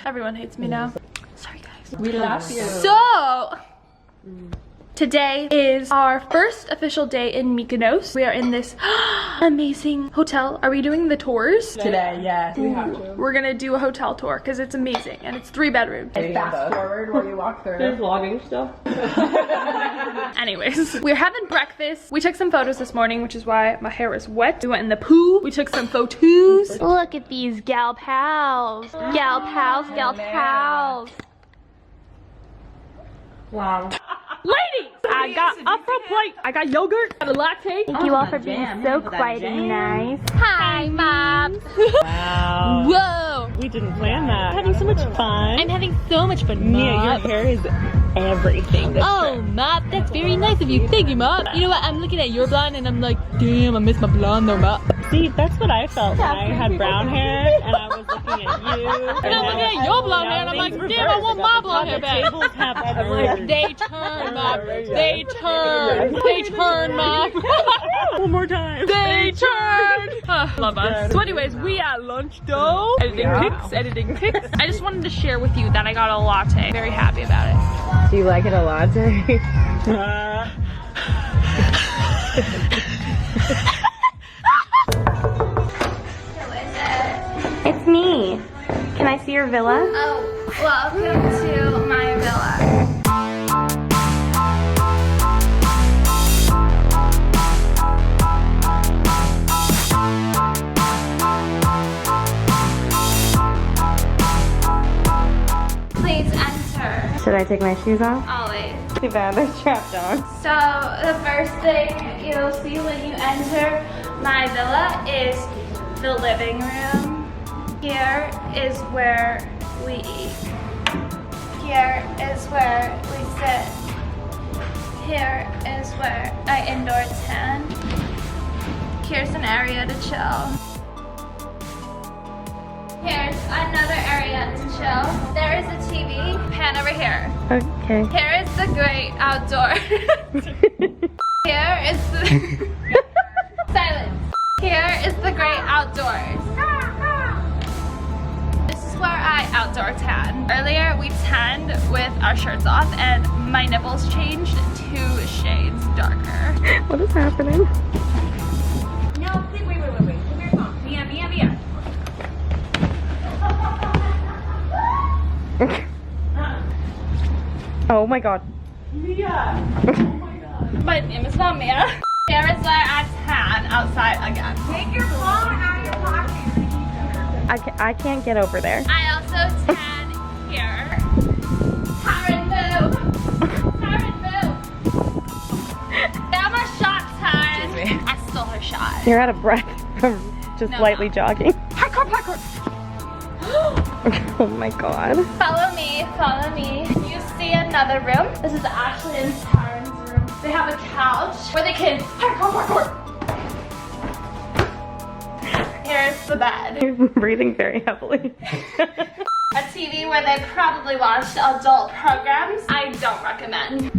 Everyone hates me now. Sorry guys. We love you. So today is our first official day in Mykonos. We are in this amazing hotel. Are we doing the tours? Today, yeah. We have to. We're gonna do a hotel tour because it's amazing and it's 3 bedrooms. Fast forward while you walk through. There's vlogging stuff. Anyways, we're having breakfast. We took some photos this morning, which is why my hair is wet. We went in the pool. We took some photos. Look at these gal pals. Gal pals, gal pals. Wow. Ladies, I got a full plate. I got yogurt, got a latte. Thank you all for being so quiet and nice. Hi, Mom. Wow. Whoa. We didn't plan that. Having so much fun. I'm having so much fun, Mia, your Mom. hair is everything. Oh, Mom, that's very nice of you. Thank you, Mom. You know what? I'm looking at your blonde and I'm like, damn, I miss my blonde though, Mom. See, that's what I felt when I had brown hair and I was looking at you. And I'm looking at your blonde hair and I'm like, damn, I want my blonde hair back. Tables have turned. They turn, Mom. They turn. They turn, Mom. One more time. They turn. Love us. So anyways, we at lunch though. Editing pics. I just wanted to share with you that I got a latte. Very happy about it. Do you like it a latte? It's me. Can I see your villa? Oh, welcome to my villa. Please enter. Should I take my shoes off? Always. Too bad, they're strapped on. So the first thing you'll see when you enter my villa is the living room. Here is where we eat. Here is where we sit. Here is where I indoor tan. Here's an area to chill. Here's another area to chill. There is a TV. Pan over here. Okay. Here is the great outdoor. Here is the silence. Here is the great outdoors. This is where I outdoor tan. Earlier we tanned with our shirts off and my nipples changed 2 shades darker. What is happening? No, please, wait. Give me your phone. Mia. Oh my god. Mia. My name is not Mia. Here is where I tan outside again. Take your phone out of your pocket. I can't get over there. I also tan here. Karen, move. Karen, move. Now my shot time. I stole her shot. You're out of breath from just lightly jogging. Parkour. Oh my god. Follow me. You see another room? This is Ashley and Taryn's room. They have a couch where they can parkour. Here's the bed. You're breathing very heavily. A TV where they probably watched adult programs. I don't recommend.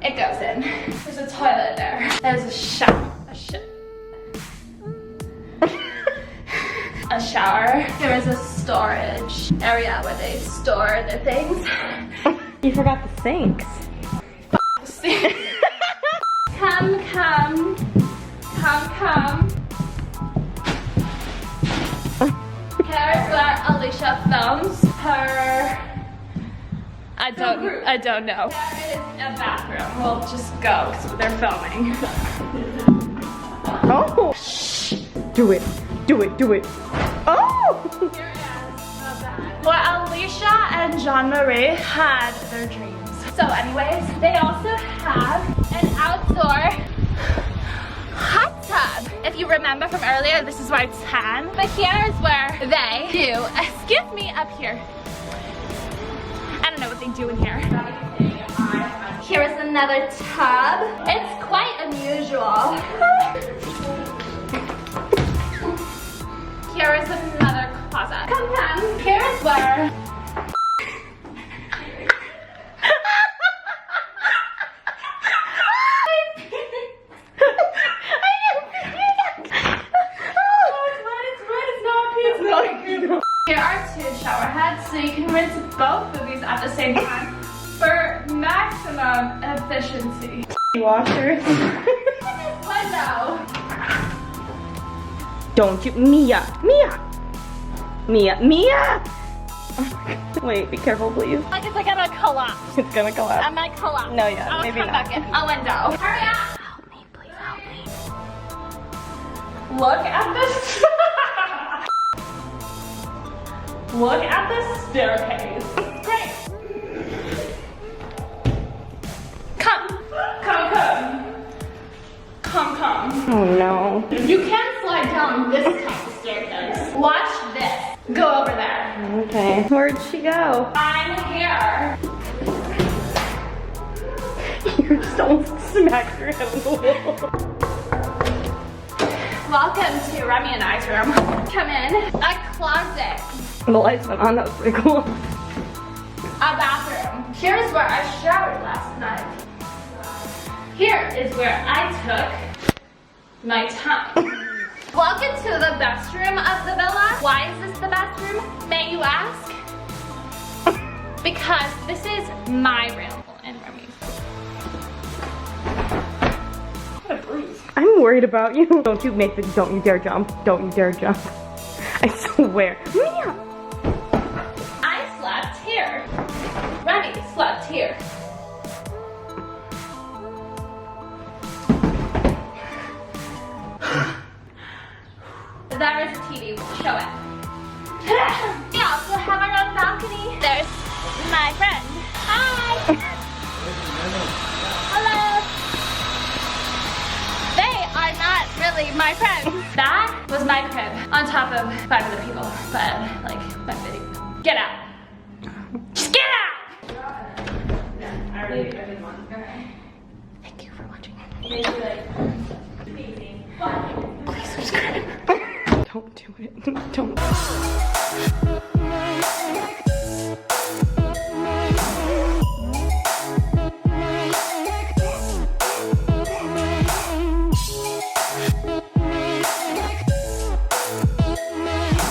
It goes in. There's a toilet there. There's a shower. A shower. There is a storage area where they store their things. You forgot the sinks. Come. Here's where Alicia films her. I don't know. There is a bathroom. We'll just go because they're filming. Oh! Do it. Oh! Here it is. Where Alicia and Jean-Marie had their dreams. So anyways, they also have an outdoor hot tub. If you remember from earlier, this is where I tan. But here is where they do. Excuse me, up here. I don't know what they do in here. Here is another tub. It's quite unusual. here is another closet. Come. Here's where. Here are 2 shower heads, so you can rinse both of these at the same time for maximum efficiency. Washers. Window. Don't you, Mia. Wait, be careful, please. Like it's gonna collapse. It's gonna collapse. I might collapse. No, yeah, I'll maybe come not. back in. A window. Hurry up. Help me, please help me. Look at this. Look at this staircase. Great. Come. Oh no. You can slide down this type of staircase. Watch this. Go over there. Okay. Where'd she go? I'm here. You just almost smacked her head on the wall. Welcome to Remy and I's room. Come in. A closet. The lights went on, that was pretty cool. A bathroom. Here's where I showered last night. Here is where I took my time. Welcome to the best room of the villa. Why is this the best room, may you ask? Because this is my room and Remy's. What a bruise. I'm worried about you. Don't you dare jump. Don't you dare jump. I swear. Mia! I slept here. Remy slept here. There is a TV. Show it. We also have our own balcony. There's my friend. Hi. Hello. They are not really my friends. That was my crib on top of 5 other people, but like my video. Get out. Just get out. I did one. Okay. Thank you for watching. Please subscribe. Don't do it. Don't.